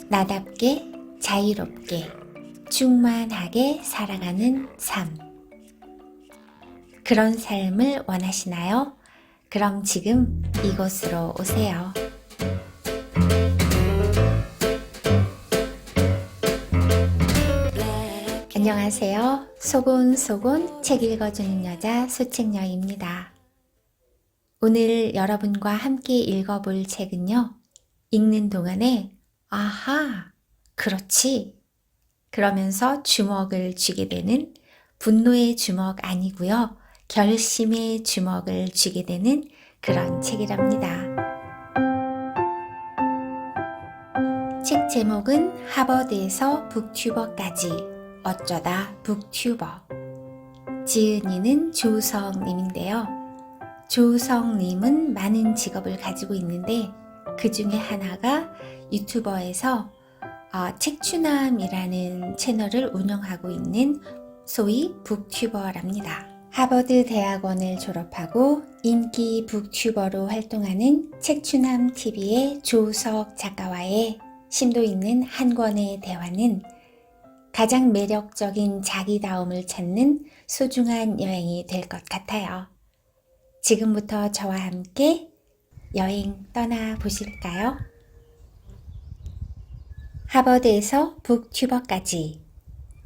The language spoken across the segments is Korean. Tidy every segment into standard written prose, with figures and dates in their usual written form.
나답게 자유롭게 충만하게 살아가는 삶. 그런 삶을 원하시나요? 그럼 지금 이곳으로 오세요. 안녕하세요. 소곤소곤 책 읽어주는 여자 소책녀입니다. 오늘 여러분과 함께 읽어볼 책은요. 읽는 동안에 아하, 그렇지. 그러면서 주먹을 쥐게 되는 분노의 주먹 아니고요. 결심의 주먹을 쥐게 되는 그런 책이랍니다. 책 제목은 하버드에서 북튜버까지 어쩌다 북튜버. 지은 이는 조성님인데요. 조성님은 많은 직업을 가지고 있는데 그 중에 하나가 유튜버에서 책추남이라는 채널을 운영하고 있는 소위 북튜버랍니다. 하버드 대학원을 졸업하고 인기 북튜버로 활동하는 책추남TV의 조석 작가와의 심도 있는 한 권의 대화는 가장 매력적인 자기다움을 찾는 소중한 여행이 될 것 같아요. 지금부터 저와 함께 여행 떠나보실까요? 하버드에서 북튜버까지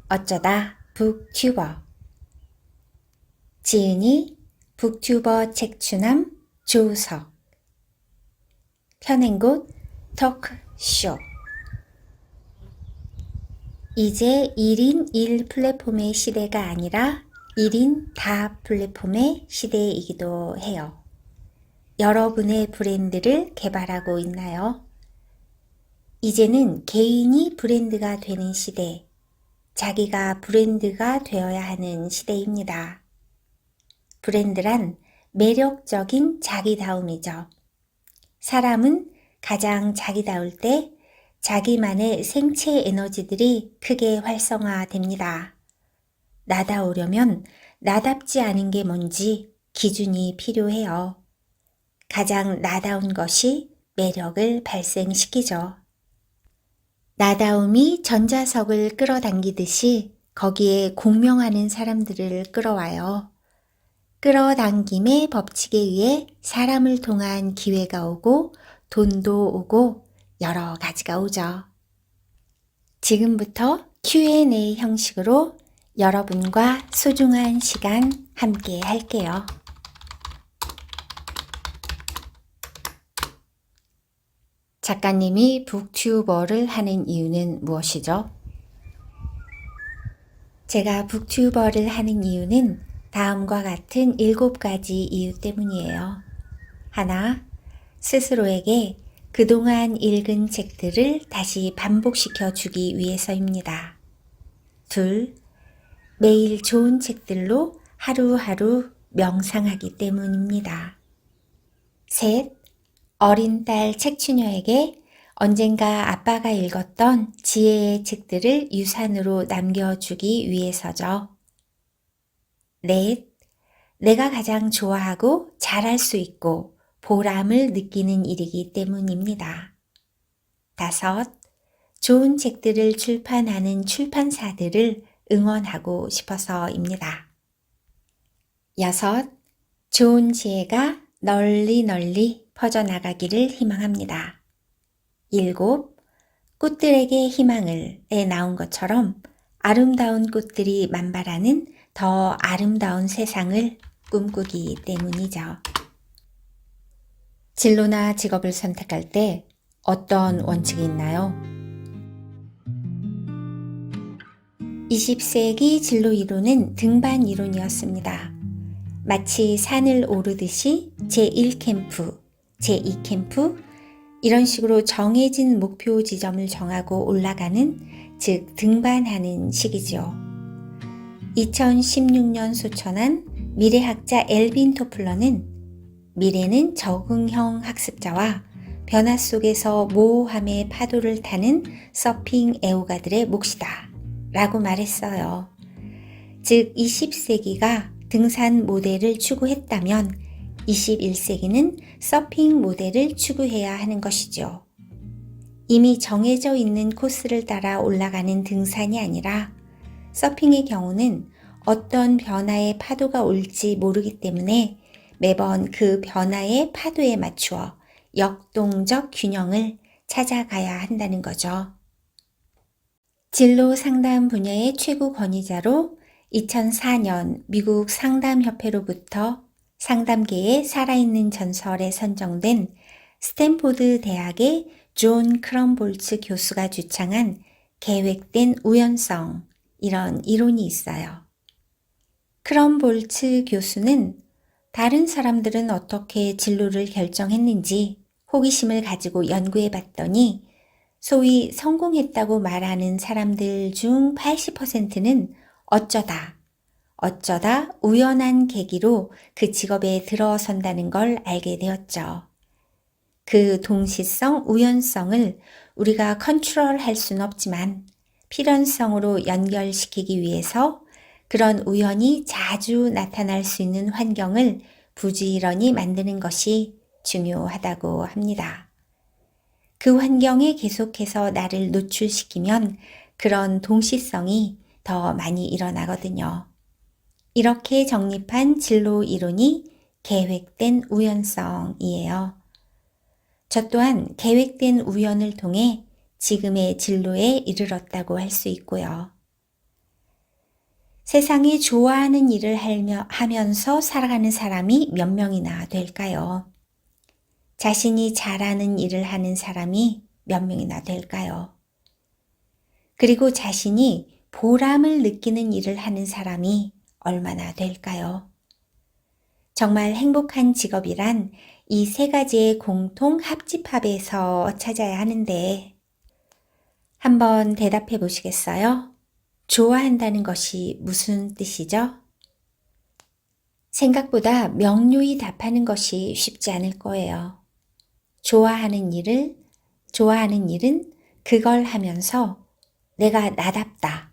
어쩌다 북튜버. 지은이 북튜버 책추남 조석. 켜낸 곳 토크쇼. 이제 1인 1 플랫폼의 시대가 아니라 1인 다 플랫폼의 시대이기도 해요. 여러분의 브랜드를 개발하고 있나요? 이제는 개인이 브랜드가 되는 시대, 자기가 브랜드가 되어야 하는 시대입니다. 브랜드란 매력적인 자기다움이죠. 사람은 가장 자기다울 때 자기만의 생체 에너지들이 크게 활성화됩니다. 나다우려면 나답지 않은 게 뭔지 기준이 필요해요. 가장 나다운 것이 매력을 발생시키죠. 나다움이 전자석을 끌어당기듯이 거기에 공명하는 사람들을 끌어와요. 끌어당김의 법칙에 의해 사람을 통한 기회가 오고 돈도 오고 여러 가지가 오죠. 지금부터 Q&A 형식으로 여러분과 소중한 시간 함께 할게요. 작가님이 북튜버를 하는 이유는 무엇이죠? 제가 북튜버를 하는 이유는 다음과 같은 7가지 이유 때문이에요. 하나, 스스로에게 그동안 읽은 책들을 다시 반복시켜 주기 위해서입니다. 둘, 매일 좋은 책들로 하루하루 명상하기 때문입니다. 셋, 어린 딸 책추녀에게 언젠가 아빠가 읽었던 지혜의 책들을 유산으로 남겨주기 위해서죠. 넷, 내가 가장 좋아하고 잘할 수 있고 보람을 느끼는 일이기 때문입니다. 다섯, 좋은 책들을 출판하는 출판사들을 응원하고 싶어서입니다. 여섯, 좋은 지혜가 널리 퍼져나가기를 희망합니다. 일곱, 꽃들에게 희망을에 나온 것처럼 아름다운 꽃들이 만발하는 더 아름다운 세상을 꿈꾸기 때문이죠. 진로나 직업을 선택할 때 어떤 원칙이 있나요? 20세기 진로 이론은 등반 이론이었습니다. 마치 산을 오르듯이 제1캠프, 제2캠프 이런 식으로 정해진 목표 지점을 정하고 올라가는, 즉 등반하는 시기죠. 2016년 소천한 미래학자 엘빈 토플러는 미래는 적응형 학습자와 변화 속에서 모호함의 파도를 타는 서핑 애호가들의 몫이다 라고 말했어요. 즉 20세기가 등산 모델을 추구했다면 21세기는 서핑 모델을 추구해야 하는 것이죠. 이미 정해져 있는 코스를 따라 올라가는 등산이 아니라 서핑의 경우는 어떤 변화의 파도가 올지 모르기 때문에 매번 그 변화의 파도에 맞추어 역동적 균형을 찾아가야 한다는 거죠. 진로 상담 분야의 최고 권위자로 2004년 미국 상담협회로부터 상담계의 살아있는 전설에 선정된 스탠포드 대학의 존 크럼볼츠 교수가 주창한 계획된 우연성, 이런 이론이 있어요. 크럼볼츠 교수는 다른 사람들은 어떻게 진로를 결정했는지 호기심을 가지고 연구해 봤더니 소위 성공했다고 말하는 사람들 중 80%는 어쩌다 우연한 계기로 그 직업에 들어선다는 걸 알게 되었죠. 그 동시성, 우연성을 우리가 컨트롤할 수는 없지만 필연성으로 연결시키기 위해서 그런 우연이 자주 나타날 수 있는 환경을 부지런히 만드는 것이 중요하다고 합니다. 그 환경에 계속해서 나를 노출시키면 그런 동시성이 더 많이 일어나거든요. 이렇게 정립한 진로 이론이 계획된 우연성이에요. 저 또한 계획된 우연을 통해 지금의 진로에 이르렀다고 할 수 있고요. 세상에 좋아하는 일을 하면서 살아가는 사람이 몇 명이나 될까요? 자신이 잘하는 일을 하는 사람이 몇 명이나 될까요? 그리고 자신이 보람을 느끼는 일을 하는 사람이 얼마나 될까요? 정말 행복한 직업이란 이 세 가지의 공통 합집합에서 찾아야 하는데 한번 대답해 보시겠어요? 좋아한다는 것이 무슨 뜻이죠? 생각보다 명료히 답하는 것이 쉽지 않을 거예요. 좋아하는 일은 그걸 하면서 내가 나답다.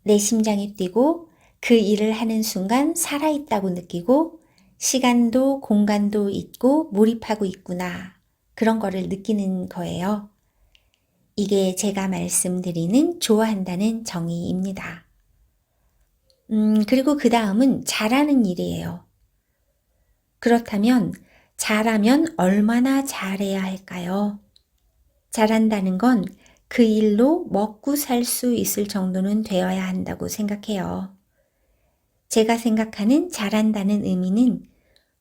내 심장이 뛰고 그 일을 하는 순간 살아있다고 느끼고 시간도 공간도 있고 몰입하고 있구나. 그런 거를 느끼는 거예요. 이게 제가 말씀드리는 좋아한다는 정의입니다. 그리고 그 다음은 잘하는 일이에요. 그렇다면 잘하면 얼마나 잘해야 할까요? 잘한다는 건 그 일로 먹고 살 수 있을 정도는 되어야 한다고 생각해요. 제가 생각하는 잘한다는 의미는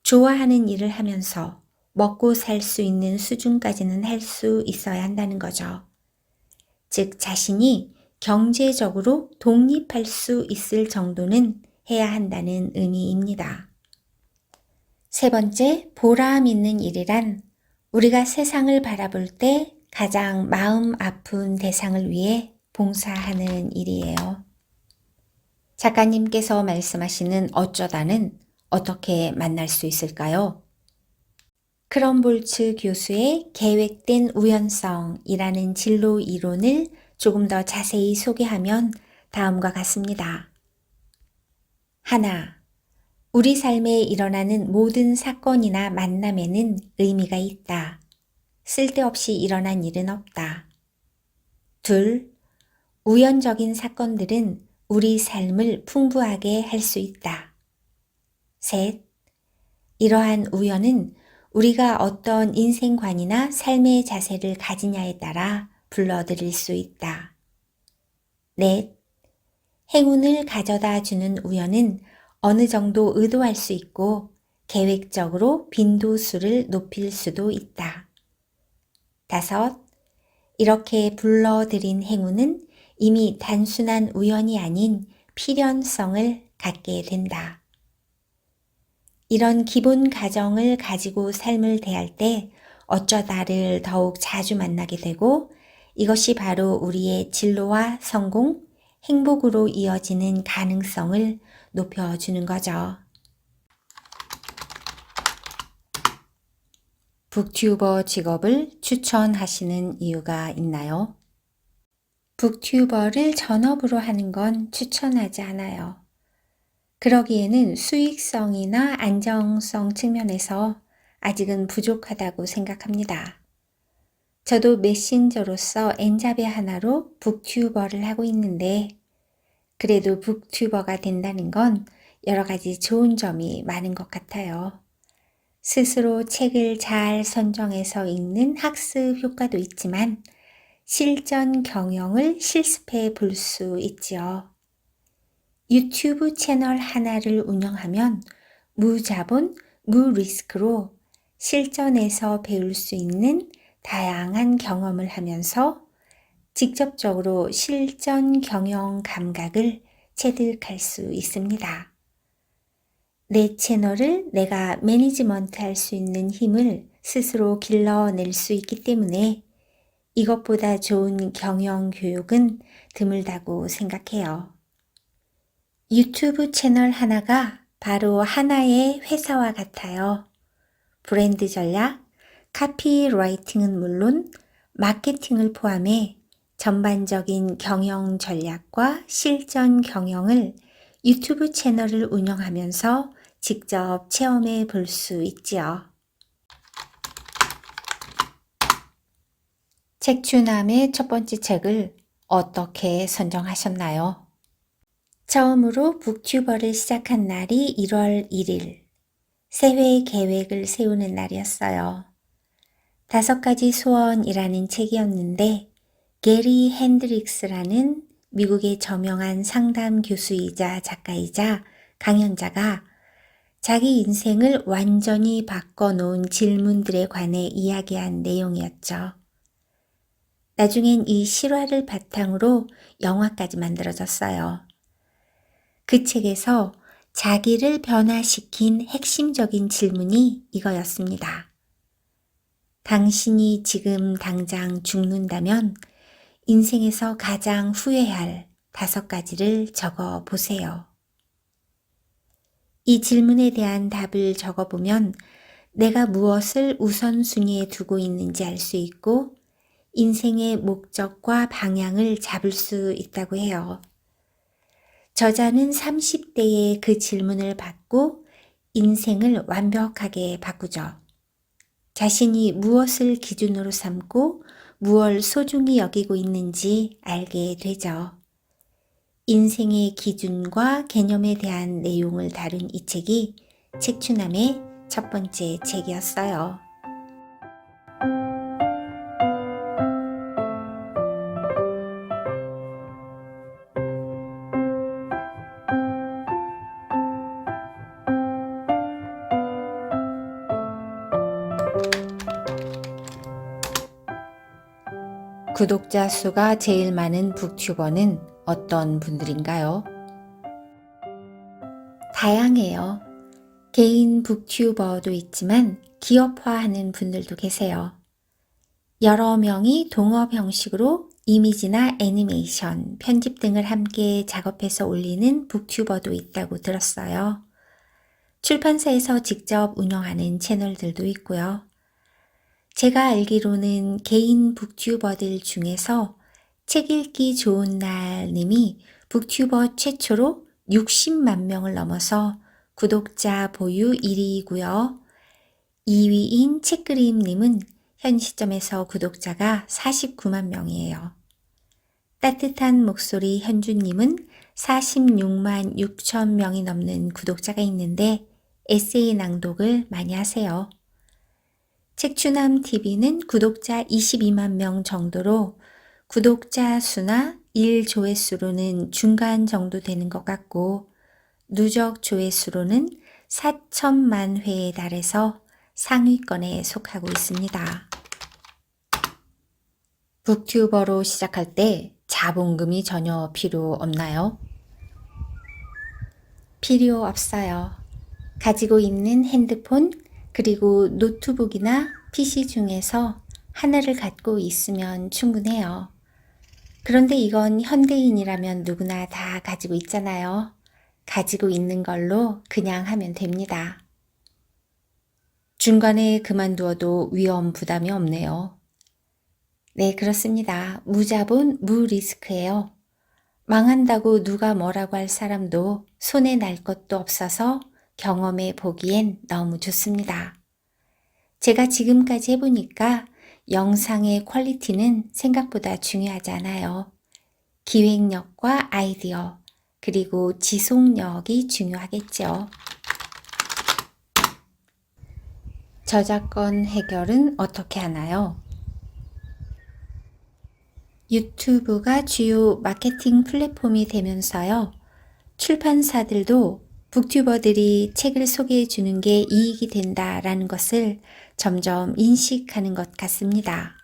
좋아하는 일을 하면서 먹고 살 수 있는 수준까지는 할 수 있어야 한다는 거죠. 즉 자신이 경제적으로 독립할 수 있을 정도는 해야 한다는 의미입니다. 세 번째, 보람 있는 일이란 우리가 세상을 바라볼 때 가장 마음 아픈 대상을 위해 봉사하는 일이에요. 작가님께서 말씀하시는 어쩌다는 어떻게 만날 수 있을까요? 크럼볼츠 교수의 계획된 우연성이라는 진로 이론을 조금 더 자세히 소개하면 다음과 같습니다. 하나, 우리 삶에 일어나는 모든 사건이나 만남에는 의미가 있다. 쓸데없이 일어난 일은 없다. 둘, 우연적인 사건들은 우리 삶을 풍부하게 할 수 있다. 셋, 이러한 우연은 우리가 어떤 인생관이나 삶의 자세를 가지냐에 따라 불러들일 수 있다. 넷, 행운을 가져다 주는 우연은 어느 정도 의도할 수 있고 계획적으로 빈도수를 높일 수도 있다. 다섯, 이렇게 불러들인 행운은 이미 단순한 우연이 아닌 필연성을 갖게 된다. 이런 기본 가정을 가지고 삶을 대할 때 어쩌다를 더욱 자주 만나게 되고 이것이 바로 우리의 진로와 성공, 행복으로 이어지는 가능성을 높여주는 거죠. 북튜버 직업을 추천하시는 이유가 있나요? 북튜버를 전업으로 하는 건 추천하지 않아요. 그러기에는 수익성이나 안정성 측면에서 아직은 부족하다고 생각합니다. 저도 메신저로서 엔잡의 하나로 북튜버를 하고 있는데 그래도 북튜버가 된다는 건 여러 가지 좋은 점이 많은 것 같아요. 스스로 책을 잘 선정해서 읽는 학습 효과도 있지만 실전 경영을 실습해 볼 수 있지요. 유튜브 채널 하나를 운영하면 무자본, 무리스크로 실전에서 배울 수 있는 다양한 경험을 하면서 직접적으로 실전 경영 감각을 체득할 수 있습니다. 내 채널을 내가 매니지먼트 할 수 있는 힘을 스스로 길러낼 수 있기 때문에 이것보다 좋은 경영 교육은 드물다고 생각해요. 유튜브 채널 하나가 바로 하나의 회사와 같아요. 브랜드 전략, 카피라이팅은 물론 마케팅을 포함해 전반적인 경영 전략과 실전 경영을 유튜브 채널을 운영하면서 직접 체험해 볼 수 있지요. 책추남의 첫 번째 책을 어떻게 선정하셨나요? 처음으로 북튜버를 시작한 날이 1월 1일, 새해 계획을 세우는 날이었어요. 5가지 소원이라는 책이었는데 게리 핸드릭스라는 미국의 저명한 상담 교수이자 작가이자 강연자가 자기 인생을 완전히 바꿔놓은 질문들에 관해 이야기한 내용이었죠. 나중엔 이 실화를 바탕으로 영화까지 만들어졌어요. 그 책에서 자기를 변화시킨 핵심적인 질문이 이거였습니다. 당신이 지금 당장 죽는다면 인생에서 가장 후회할 5가지를 적어 보세요. 이 질문에 대한 답을 적어보면 내가 무엇을 우선순위에 두고 있는지 알 수 있고 인생의 목적과 방향을 잡을 수 있다고 해요. 저자는 30대에 그 질문을 받고 인생을 완벽하게 바꾸죠. 자신이 무엇을 기준으로 삼고 무엇을 소중히 여기고 있는지 알게 되죠. 인생의 기준과 개념에 대한 내용을 다룬 이 책이 책추남의 첫 번째 책이었어요. 구독자 수가 제일 많은 북튜버는 어떤 분들인가요? 다양해요. 개인 북튜버도 있지만 기업화하는 분들도 계세요. 여러 명이 동업 형식으로 이미지나 애니메이션, 편집 등을 함께 작업해서 올리는 북튜버도 있다고 들었어요. 출판사에서 직접 운영하는 채널들도 있고요. 제가 알기로는 개인 북튜버들 중에서 책 읽기 좋은 날 님이 북튜버 최초로 60만 명을 넘어서 구독자 보유 1위이고요. 2위인 책그림 님은 현 시점에서 구독자가 49만 명이에요. 따뜻한 목소리 현준 님은 46만 6천 명이 넘는 구독자가 있는데 에세이 낭독을 많이 하세요. 책추남TV는 구독자 22만 명 정도로 구독자 수나 일 조회수로는 중간 정도 되는 것 같고 누적 조회수로는 4천만 회에 달해서 상위권에 속하고 있습니다. 북튜버로 시작할 때 자본금이 전혀 필요 없나요? 필요 없어요. 가지고 있는 핸드폰 그리고 노트북이나 PC 중에서 하나를 갖고 있으면 충분해요. 그런데 이건 현대인이라면 누구나 다 가지고 있잖아요. 가지고 있는 걸로 그냥 하면 됩니다. 중간에 그만두어도 위험 부담이 없네요. 네, 그렇습니다. 무자본, 무리스크예요. 망한다고 누가 뭐라고 할 사람도 손에 날 것도 없어서 경험해 보기엔 너무 좋습니다. 제가 지금까지 해보니까 영상의 퀄리티는 생각보다 중요하지 않아요. 기획력과 아이디어, 그리고 지속력이 중요하겠죠. 저작권 해결은 어떻게 하나요? 유튜브가 주요 마케팅 플랫폼이 되면서요. 출판사들도 북튜버들이 책을 소개해 주는 게 이익이 된다라는 것을 점점 인식하는 것 같습니다.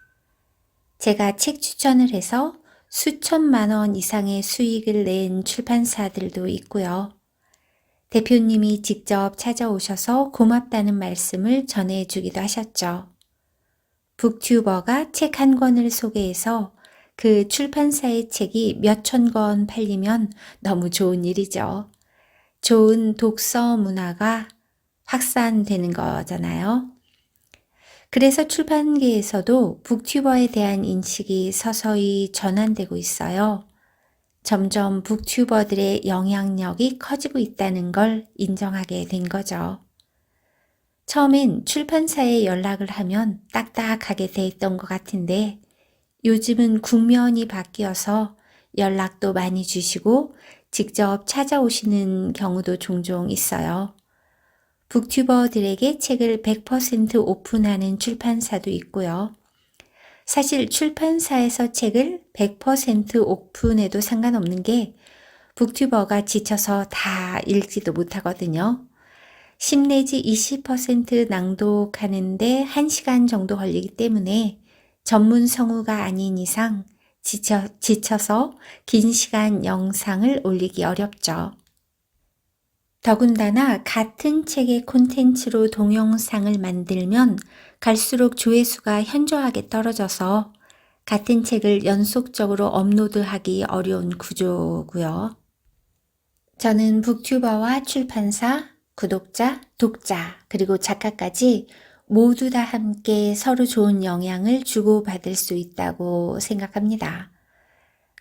제가 책 추천을 해서 수천만 원 이상의 수익을 낸 출판사들도 있고요. 대표님이 직접 찾아오셔서 고맙다는 말씀을 전해주기도 하셨죠. 북튜버가 책 한 권을 소개해서 그 출판사의 책이 몇천 권 팔리면 너무 좋은 일이죠. 좋은 독서 문화가 확산되는 거잖아요. 그래서 출판계에서도 북튜버에 대한 인식이 서서히 전환되고 있어요. 점점 북튜버들의 영향력이 커지고 있다는 걸 인정하게 된 거죠. 처음엔 출판사에 연락을 하면 딱딱하게 돼 있던 것 같은데 요즘은 국면이 바뀌어서 연락도 많이 주시고 직접 찾아오시는 경우도 종종 있어요. 북튜버들에게 책을 100% 오픈하는 출판사도 있고요. 사실 출판사에서 책을 100% 오픈해도 상관없는 게 북튜버가 지쳐서 다 읽지도 못하거든요. 10 내지 20% 낭독하는데 1시간 정도 걸리기 때문에 전문 성우가 아닌 이상 지쳐서 긴 시간 영상을 올리기 어렵죠. 더군다나 같은 책의 콘텐츠로 동영상을 만들면 갈수록 조회수가 현저하게 떨어져서 같은 책을 연속적으로 업로드하기 어려운 구조고요. 저는 북튜버와 출판사, 구독자, 독자, 그리고 작가까지 모두 다 함께 서로 좋은 영향을 주고받을 수 있다고 생각합니다.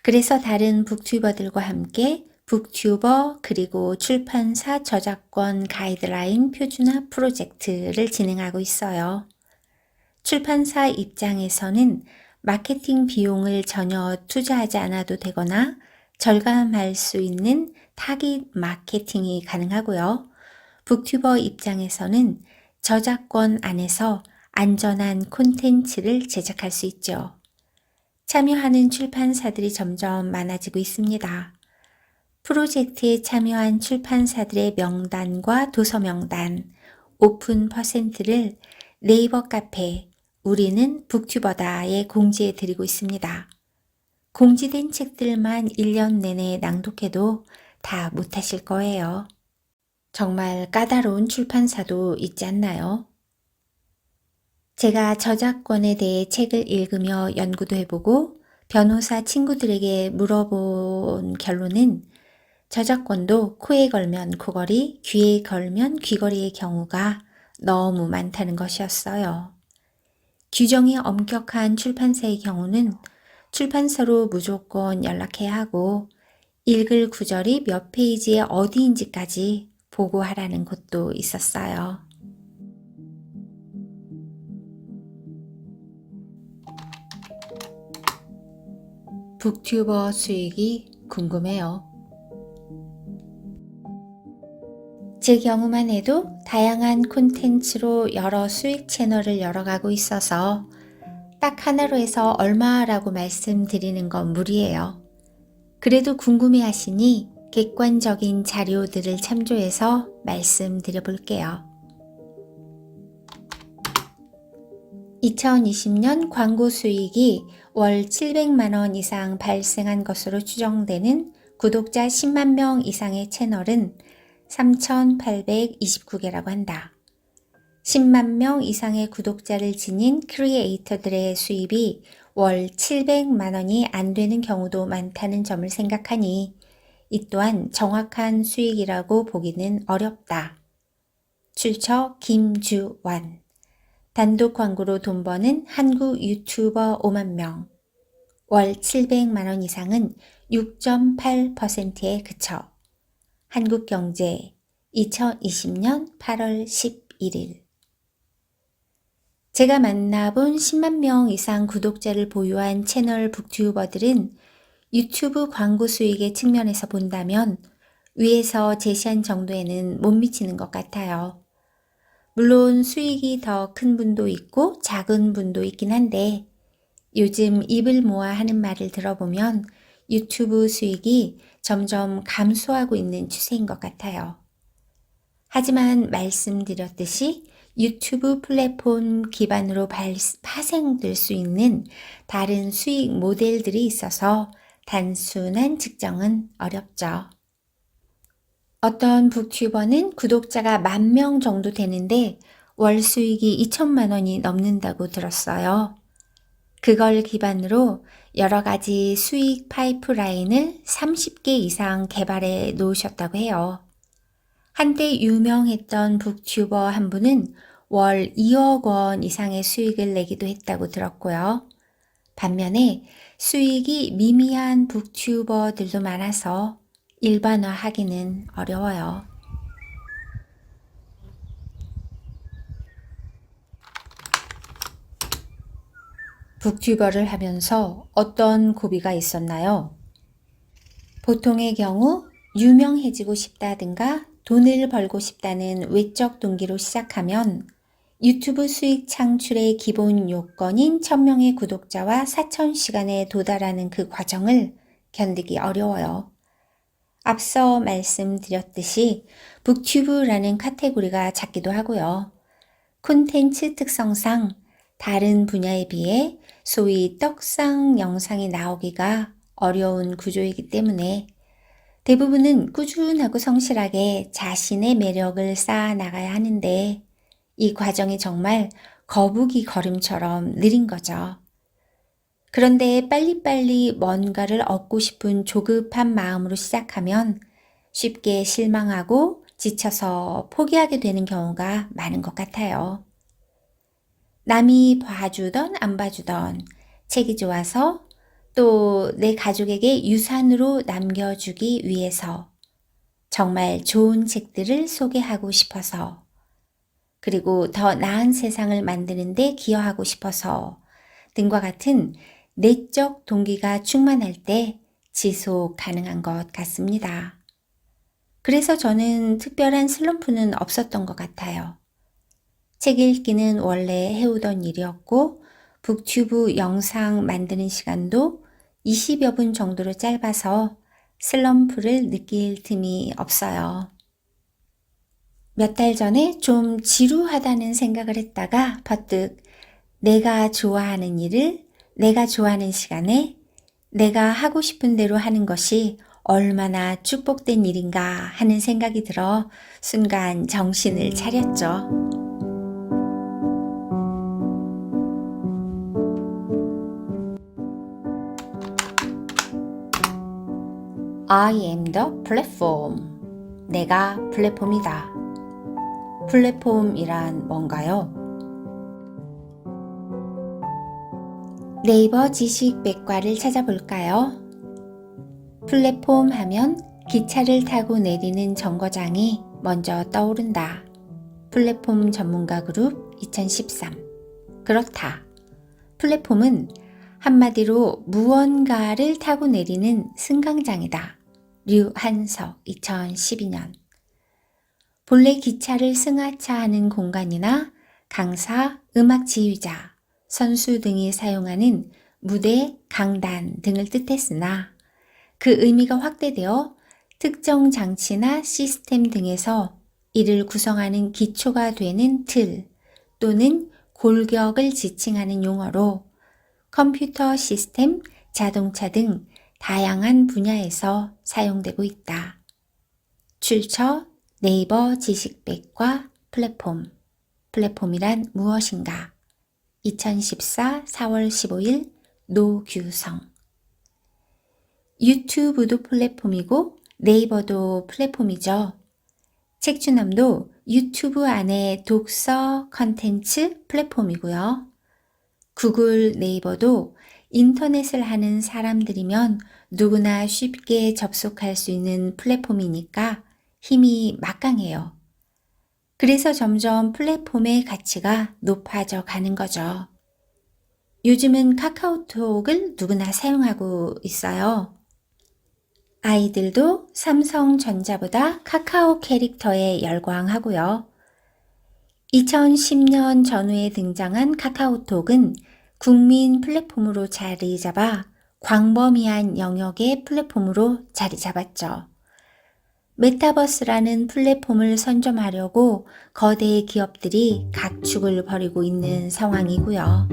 그래서 다른 북튜버들과 함께 북튜버 그리고 출판사 저작권 가이드라인 표준화 프로젝트를 진행하고 있어요. 출판사 입장에서는 마케팅 비용을 전혀 투자하지 않아도 되거나 절감할 수 있는 타깃 마케팅이 가능하고요. 북튜버 입장에서는 저작권 안에서 안전한 콘텐츠를 제작할 수 있죠. 참여하는 출판사들이 점점 많아지고 있습니다. 프로젝트에 참여한 출판사들의 명단과 도서 명단, 오픈 퍼센트를 네이버 카페 우리는 북튜버다에 공지해 드리고 있습니다. 공지된 책들만 1년 내내 낭독해도 다 못하실 거예요. 정말 까다로운 출판사도 있지 않나요? 제가 저작권에 대해 책을 읽으며 연구도 해보고 변호사 친구들에게 물어본 결론은 저작권도 코에 걸면 코걸이, 귀에 걸면 귀걸이의 경우가 너무 많다는 것이었어요. 규정이 엄격한 출판사의 경우는 출판사로 무조건 연락해야 하고 읽을 구절이 몇 페이지에 어디인지까지 보고하라는 곳도 있었어요. 북튜버 수익이 궁금해요. 제 경우만 해도 다양한 콘텐츠로 여러 수익 채널을 열어가고 있어서 딱 하나로 해서 얼마라고 말씀드리는 건 무리예요. 그래도 궁금해 하시니 객관적인 자료들을 참조해서 말씀드려 볼게요. 2020년 광고 수익이 월 700만 원 이상 발생한 것으로 추정되는 구독자 10만 명 이상의 채널은 3,829개라고 한다. 10만 명 이상의 구독자를 지닌 크리에이터들의 수입이 월 700만 원이 안 되는 경우도 많다는 점을 생각하니 이 또한 정확한 수익이라고 보기는 어렵다. 출처 김주완. 단독 광고로 돈 버는 한국 유튜버 5만 명. 월 700만 원 이상은 6.8%에 그쳐. 한국경제 2020년 8월 11일. 제가 만나본 10만 명 이상 구독자를 보유한 채널 북튜버들은 유튜브 광고 수익의 측면에서 본다면 위에서 제시한 정도에는 못 미치는 것 같아요. 물론 수익이 더 큰 분도 있고 작은 분도 있긴 한데 요즘 입을 모아 하는 말을 들어보면 유튜브 수익이 점점 감소하고 있는 추세인 것 같아요. 하지만 말씀드렸듯이 유튜브 플랫폼 기반으로 파생될 수 있는 다른 수익 모델들이 있어서 단순한 측정은 어렵죠. 어떤 북튜버는 구독자가 10,000명 정도 되는데 월 수익이 2천만 원이 넘는다고 들었어요. 그걸 기반으로 여러 가지 수익 파이프라인을 30개 이상 개발해 놓으셨다고 해요. 한때 유명했던 북튜버 한 분은 월 2억 원 이상의 수익을 내기도 했다고 들었고요. 반면에 수익이 미미한 북튜버들도 많아서 일반화하기는 어려워요. 북튜버를 하면서 어떤 고비가 있었나요? 보통의 경우 유명해지고 싶다든가 돈을 벌고 싶다는 외적 동기로 시작하면 유튜브 수익 창출의 기본 요건인 1000명의 구독자와 4000시간에 도달하는 그 과정을 견디기 어려워요. 앞서 말씀드렸듯이 북튜브라는 카테고리가 작기도 하고요. 콘텐츠 특성상 다른 분야에 비해 소위 떡상 영상이 나오기가 어려운 구조이기 때문에 대부분은 꾸준하고 성실하게 자신의 매력을 쌓아 나가야 하는데 이 과정이 정말 거북이 걸음처럼 느린 거죠. 그런데 빨리빨리 뭔가를 얻고 싶은 조급한 마음으로 시작하면 쉽게 실망하고 지쳐서 포기하게 되는 경우가 많은 것 같아요. 남이 봐주던 안 봐주던 책이 좋아서 또 내 가족에게 유산으로 남겨주기 위해서 정말 좋은 책들을 소개하고 싶어서 그리고 더 나은 세상을 만드는 데 기여하고 싶어서 등과 같은 내적 동기가 충만할 때 지속 가능한 것 같습니다. 그래서 저는 특별한 슬럼프는 없었던 것 같아요. 책 읽기는 원래 해오던 일이었고 북튜브 영상 만드는 시간도 20여 분 정도로 짧아서 슬럼프를 느낄 틈이 없어요. 몇 달 전에 좀 지루하다는 생각을 했다가 퍼뜩 내가 좋아하는 일을 내가 좋아하는 시간에 내가 하고 싶은 대로 하는 것이 얼마나 축복된 일인가 하는 생각이 들어 순간 정신을 차렸죠. I am the platform. 내가 플랫폼이다. 플랫폼이란 뭔가요? 네이버 지식 백과를 찾아볼까요? 플랫폼 하면 기차를 타고 내리는 정거장이 먼저 떠오른다. 플랫폼 전문가 그룹 2013. 그렇다. 플랫폼은 한마디로 무언가를 타고 내리는 승강장이다. 류한석 2012년. 본래 기차를 승하차하는 공간이나 강사, 음악 지휘자, 선수 등이 사용하는 무대, 강단 등을 뜻했으나 그 의미가 확대되어 특정 장치나 시스템 등에서 이를 구성하는 기초가 되는 틀 또는 골격을 지칭하는 용어로 컴퓨터 시스템, 자동차 등 다양한 분야에서 사용되고 있다. 출처 네이버 지식백과 플랫폼. 플랫폼이란 무엇인가? 2014 4월 15일 노규성. 유튜브도 플랫폼이고 네이버도 플랫폼이죠. 책주남도 유튜브 안에 독서 컨텐츠 플랫폼이고요. 구글 네이버도 인터넷을 하는 사람들이면 누구나 쉽게 접속할 수 있는 플랫폼이니까 힘이 막강해요. 그래서 점점 플랫폼의 가치가 높아져 가는 거죠. 요즘은 카카오톡을 누구나 사용하고 있어요. 아이들도 삼성전자보다 카카오 캐릭터에 열광하고요. 2010년 전후에 등장한 카카오톡은 국민 플랫폼으로 자리 잡아 광범위한 영역의 플랫폼으로 자리 잡았죠. 메타버스라는 플랫폼을 선점하려고 거대 기업들이 각축을 벌이고 있는 상황이고요.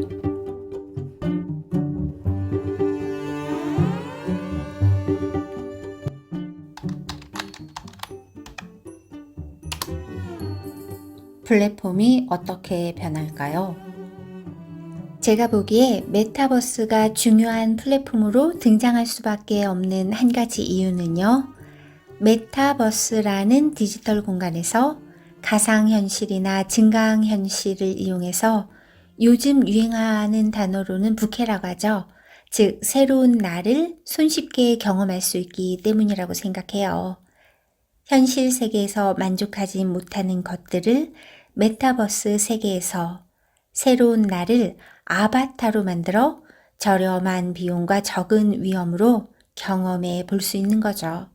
플랫폼이 어떻게 변할까요? 제가 보기에 메타버스가 중요한 플랫폼으로 등장할 수밖에 없는 한 가지 이유는요. 메타버스라는 디지털 공간에서 가상현실이나 증강현실을 이용해서 요즘 유행하는 단어로는 부캐라고 하죠. 즉, 새로운 나를 손쉽게 경험할 수 있기 때문이라고 생각해요. 현실 세계에서 만족하지 못하는 것들을 메타버스 세계에서 새로운 나를 아바타로 만들어 저렴한 비용과 적은 위험으로 경험해 볼 수 있는 거죠.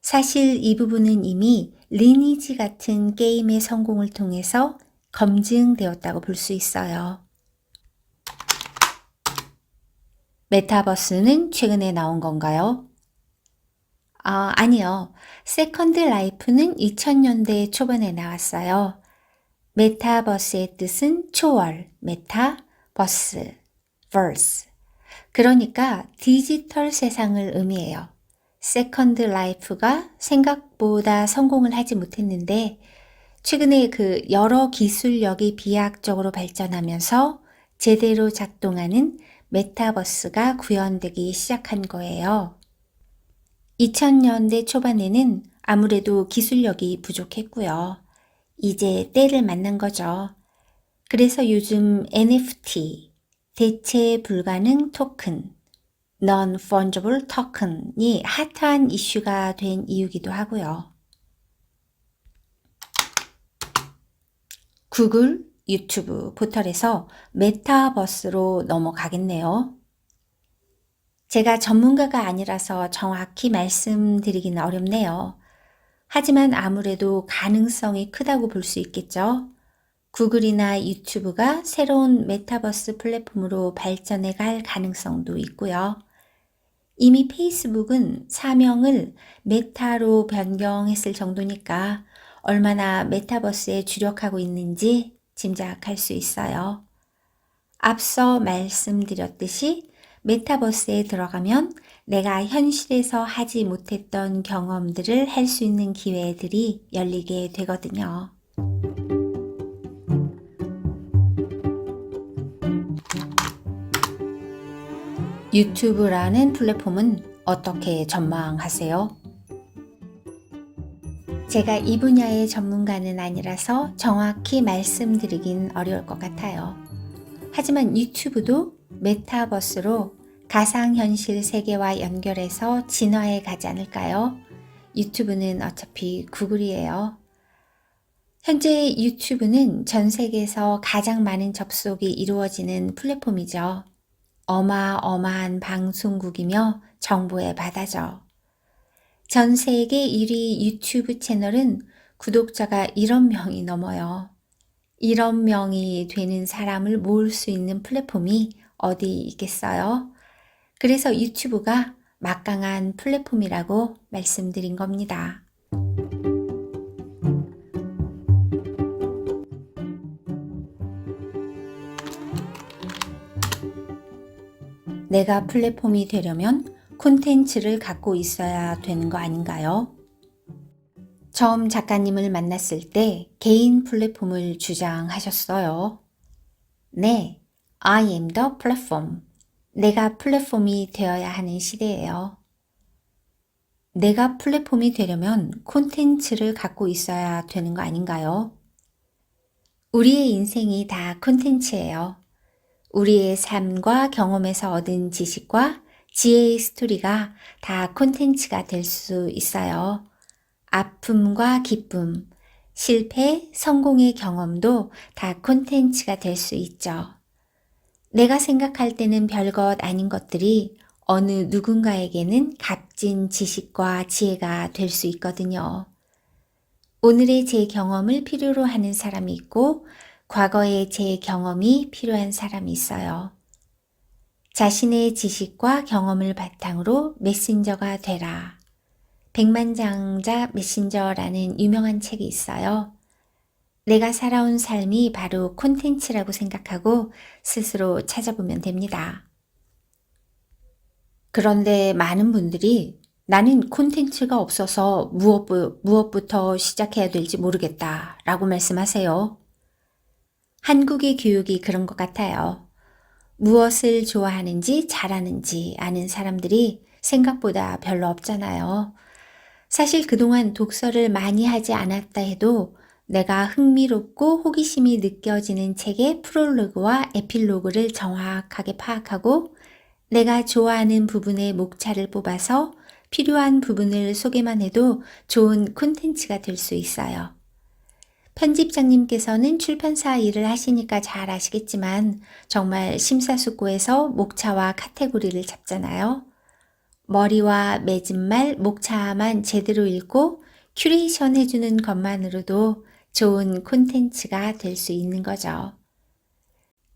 사실 이 부분은 이미 리니지 같은 게임의 성공을 통해서 검증되었다고 볼 수 있어요. 메타버스는 최근에 나온 건가요? 아니요. 세컨드 라이프는 2000년대 초반에 나왔어요. 메타버스의 뜻은 초월, 메타버스, verse. 그러니까 디지털 세상을 의미해요. 세컨드 라이프가 생각보다 성공을 하지 못했는데 최근에 그 여러 기술력이 비약적으로 발전하면서 제대로 작동하는 메타버스가 구현되기 시작한 거예요. 2000년대 초반에는 아무래도 기술력이 부족했고요. 이제 때를 만난 거죠. 그래서 요즘 NFT, 대체 불가능 토큰, Non-Fungible Token이 핫한 이슈가 된 이유기도 하고요. 구글, 유튜브 포털에서 메타버스로 넘어가겠네요. 제가 전문가가 아니라서 정확히 말씀드리기는 어렵네요. 하지만 아무래도 가능성이 크다고 볼 수 있겠죠. 구글이나 유튜브가 새로운 메타버스 플랫폼으로 발전해 갈 가능성도 있고요. 이미 페이스북은 사명을 메타로 변경했을 정도니까 얼마나 메타버스에 주력하고 있는지 짐작할 수 있어요. 앞서 말씀드렸듯이 메타버스에 들어가면 내가 현실에서 하지 못했던 경험들을 할 수 있는 기회들이 열리게 되거든요. 유튜브라는 플랫폼은 어떻게 전망하세요? 제가 이 분야의 전문가는 아니라서 정확히 말씀드리긴 어려울 것 같아요. 하지만 유튜브도 메타버스로 가상현실 세계와 연결해서 진화해 가지 않을까요? 유튜브는 어차피 구글이에요. 현재 유튜브는 전 세계에서 가장 많은 접속이 이루어지는 플랫폼이죠. 어마어마한 방송국이며 정보의 바다죠. 전 세계 1위 유튜브 채널은 구독자가 1억 명이 넘어요. 1억 명이 되는 사람을 모을 수 있는 플랫폼이 어디 있겠어요? 그래서 유튜브가 막강한 플랫폼이라고 말씀드린 겁니다. 내가 플랫폼이 되려면 콘텐츠를 갖고 있어야 되는 거 아닌가요? 처음 작가님을 만났을 때 개인 플랫폼을 주장하셨어요. 네, I am the platform. 내가 플랫폼이 되어야 하는 시대예요. 내가 플랫폼이 되려면 콘텐츠를 갖고 있어야 되는 거 아닌가요? 우리의 인생이 다 콘텐츠예요. 우리의 삶과 경험에서 얻은 지식과 지혜의 스토리가 다 콘텐츠가 될 수 있어요. 아픔과 기쁨, 실패, 성공의 경험도 다 콘텐츠가 될 수 있죠. 내가 생각할 때는 별것 아닌 것들이 어느 누군가에게는 값진 지식과 지혜가 될 수 있거든요. 오늘의 제 경험을 필요로 하는 사람이 있고 과거의 제 경험이 필요한 사람이 있어요. 자신의 지식과 경험을 바탕으로 메신저가 되라. 백만장자 메신저라는 유명한 책이 있어요. 내가 살아온 삶이 바로 콘텐츠라고 생각하고 스스로 찾아보면 됩니다. 그런데 많은 분들이 나는 콘텐츠가 없어서 무엇부터 시작해야 될지 모르겠다 라고 말씀하세요. 한국의 교육이 그런 것 같아요. 무엇을 좋아하는지 잘하는지 아는 사람들이 생각보다 별로 없잖아요. 사실 그동안 독서를 많이 하지 않았다 해도 내가 흥미롭고 호기심이 느껴지는 책의 프롤로그와 에필로그를 정확하게 파악하고 내가 좋아하는 부분의 목차를 뽑아서 필요한 부분을 소개만 해도 좋은 콘텐츠가 될 수 있어요. 편집장님께서는 출판사 일을 하시니까 잘 아시겠지만 정말 심사숙고해서 목차와 카테고리를 잡잖아요. 머리와 맺은말, 목차만 제대로 읽고 큐레이션 해주는 것만으로도 좋은 콘텐츠가 될 수 있는 거죠.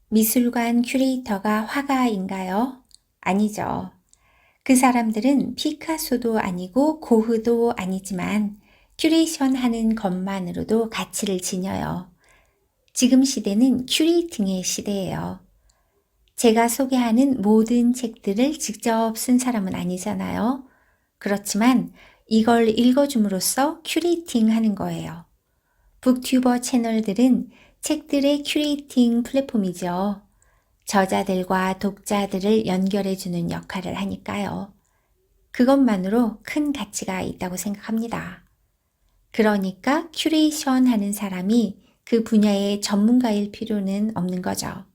미술관 큐레이터가 화가인가요? 아니죠. 그 사람들은 피카소도 아니고 고흐도 아니지만 큐레이션 하는 것만으로도 가치를 지녀요. 지금 시대는 큐레이팅의 시대예요. 제가 소개하는 모든 책들을 직접 쓴 사람은 아니잖아요. 그렇지만 이걸 읽어줌으로써 큐레이팅 하는 거예요. 북튜버 채널들은 책들의 큐레이팅 플랫폼이죠. 저자들과 독자들을 연결해주는 역할을 하니까요. 그것만으로 큰 가치가 있다고 생각합니다. 그러니까 큐레이션 하는 사람이 그 분야의 전문가일 필요는 없는 거죠.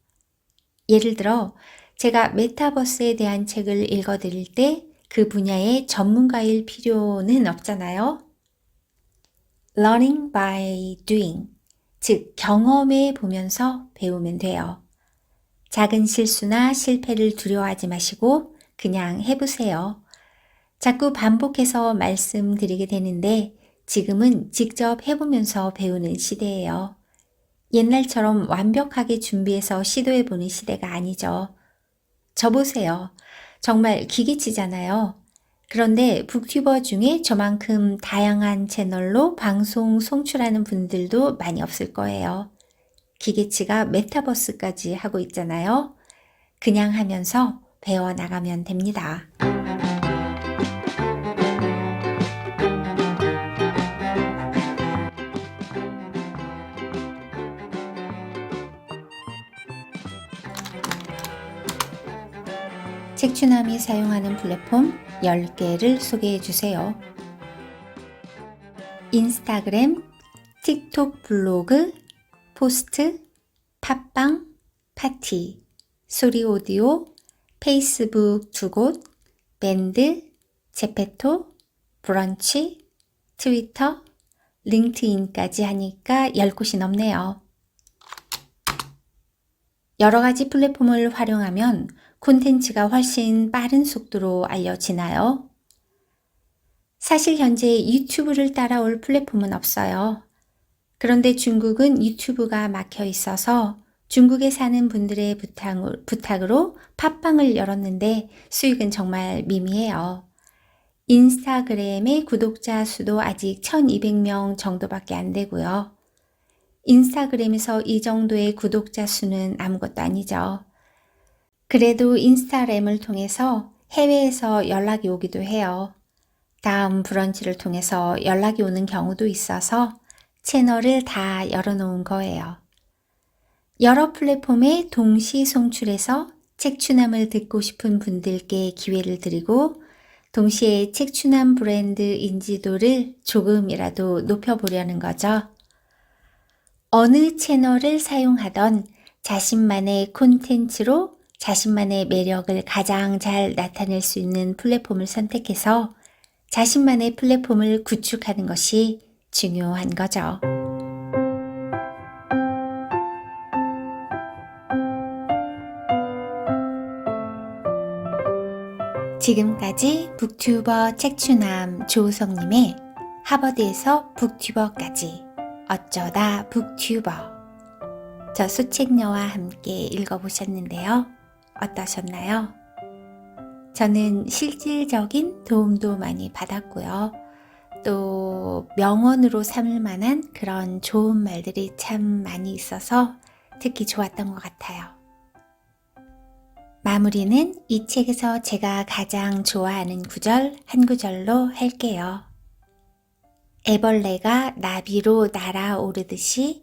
예를 들어 제가 메타버스에 대한 책을 읽어드릴 때 그 분야의 전문가일 필요는 없잖아요. Learning by doing, 즉 경험해 보면서 배우면 돼요. 작은 실수나 실패를 두려워하지 마시고 그냥 해보세요. 자꾸 반복해서 말씀드리게 되는데 지금은 직접 해보면서 배우는 시대예요. 옛날처럼 완벽하게 준비해서 시도해보는 시대가 아니죠. 저 보세요. 정말 기계치잖아요. 그런데 북튜버 중에 저만큼 다양한 채널로 방송 송출하는 분들도 많이 없을 거예요. 기계치가 메타버스까지 하고 있잖아요. 그냥 하면서 배워나가면 됩니다. 책추남이 사용하는 플랫폼 10개를 소개해 주세요. 인스타그램, 틱톡 블로그, 포스트, 팟빵, 파티, 소리 오디오, 페이스북 2곳, 밴드, 제페토, 브런치, 트위터, 링크드인까지 하니까 10곳이 넘네요. 여러 가지 플랫폼을 활용하면 콘텐츠가 훨씬 빠른 속도로 알려지나요? 사실 현재 유튜브를 따라올 플랫폼은 없어요. 그런데 중국은 유튜브가 막혀 있어서 중국에 사는 분들의 부탁으로 팟빵을 열었는데 수익은 정말 미미해요. 인스타그램의 구독자 수도 아직 1200명 정도밖에 안 되고요. 인스타그램에서 이 정도의 구독자 수는 아무것도 아니죠. 그래도 인스타그램을 통해서 해외에서 연락이 오기도 해요. 다음 브런치를 통해서 연락이 오는 경우도 있어서 채널을 다 열어놓은 거예요. 여러 플랫폼에 동시 송출해서 책추남을 듣고 싶은 분들께 기회를 드리고 동시에 책추남 브랜드 인지도를 조금이라도 높여보려는 거죠. 어느 채널을 사용하던 자신만의 콘텐츠로 자신만의 매력을 가장 잘 나타낼 수 있는 플랫폼을 선택해서 자신만의 플랫폼을 구축하는 것이 중요한 거죠. 지금까지 북튜버 책추남 조우성님의 하버드에서 북튜버까지 어쩌다 북튜버 저 수책녀와 함께 읽어보셨는데요. 어떠셨나요? 저는 실질적인 도움도 많이 받았고요. 또 명언으로 삼을 만한 그런 좋은 말들이 참 많이 있어서 특히 좋았던 것 같아요. 마무리는 이 책에서 제가 가장 좋아하는 구절 한 구절로 할게요. 애벌레가 나비로 날아오르듯이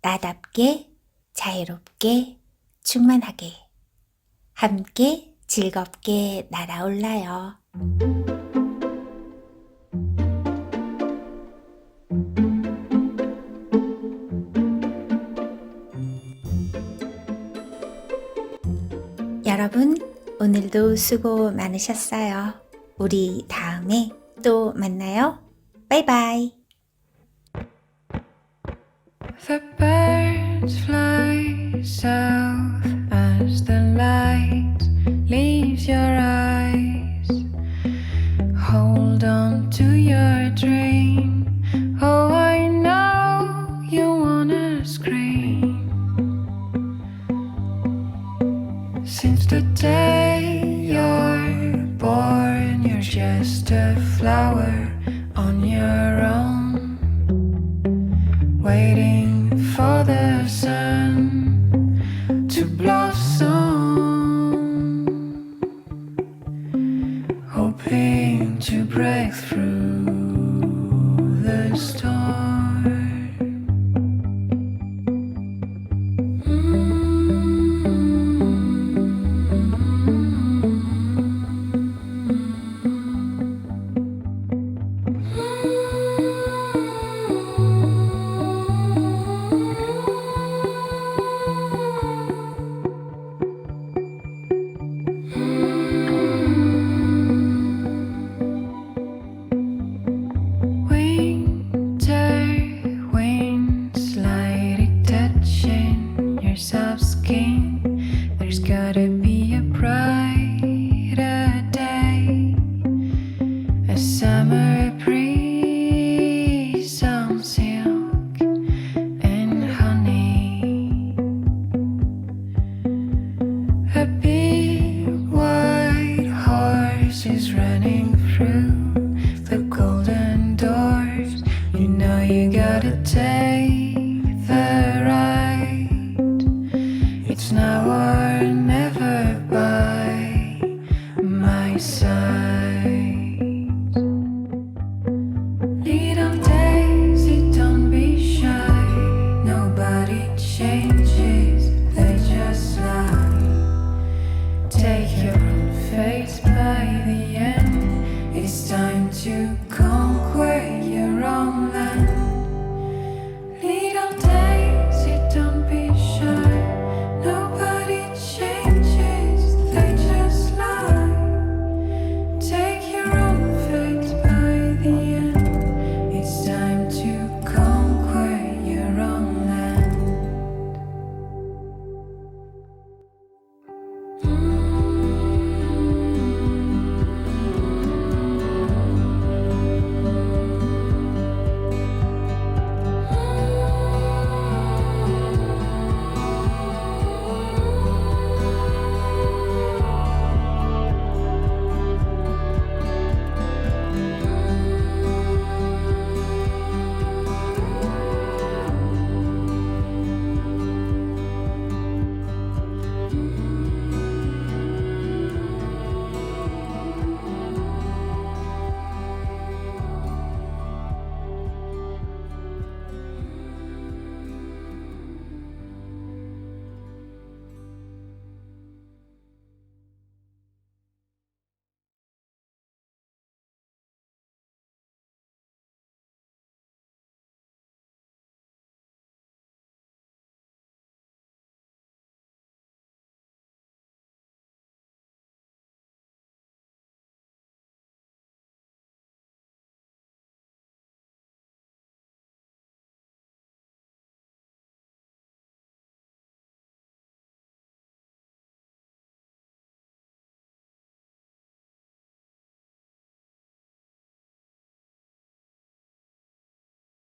나답게 자유롭게 충만하게 함께 즐겁게 날아올라요. 여러분, 오늘도 수고 많으셨어요. 우리 다음에 또 만나요. 바이바이. The birds fly south as the light leaves your eyes. Hold on to your dream. Oh, I know you wanna scream. Since the day you're born, you're just a flower on your own, waiting for the sun to blossom, hoping to break through the storm. Soft skin, there's gotta be a brighter day, a summer breeze on silk and honey, a big white horse is running through the golden doors. You know you gotta take the ride. It's now or never.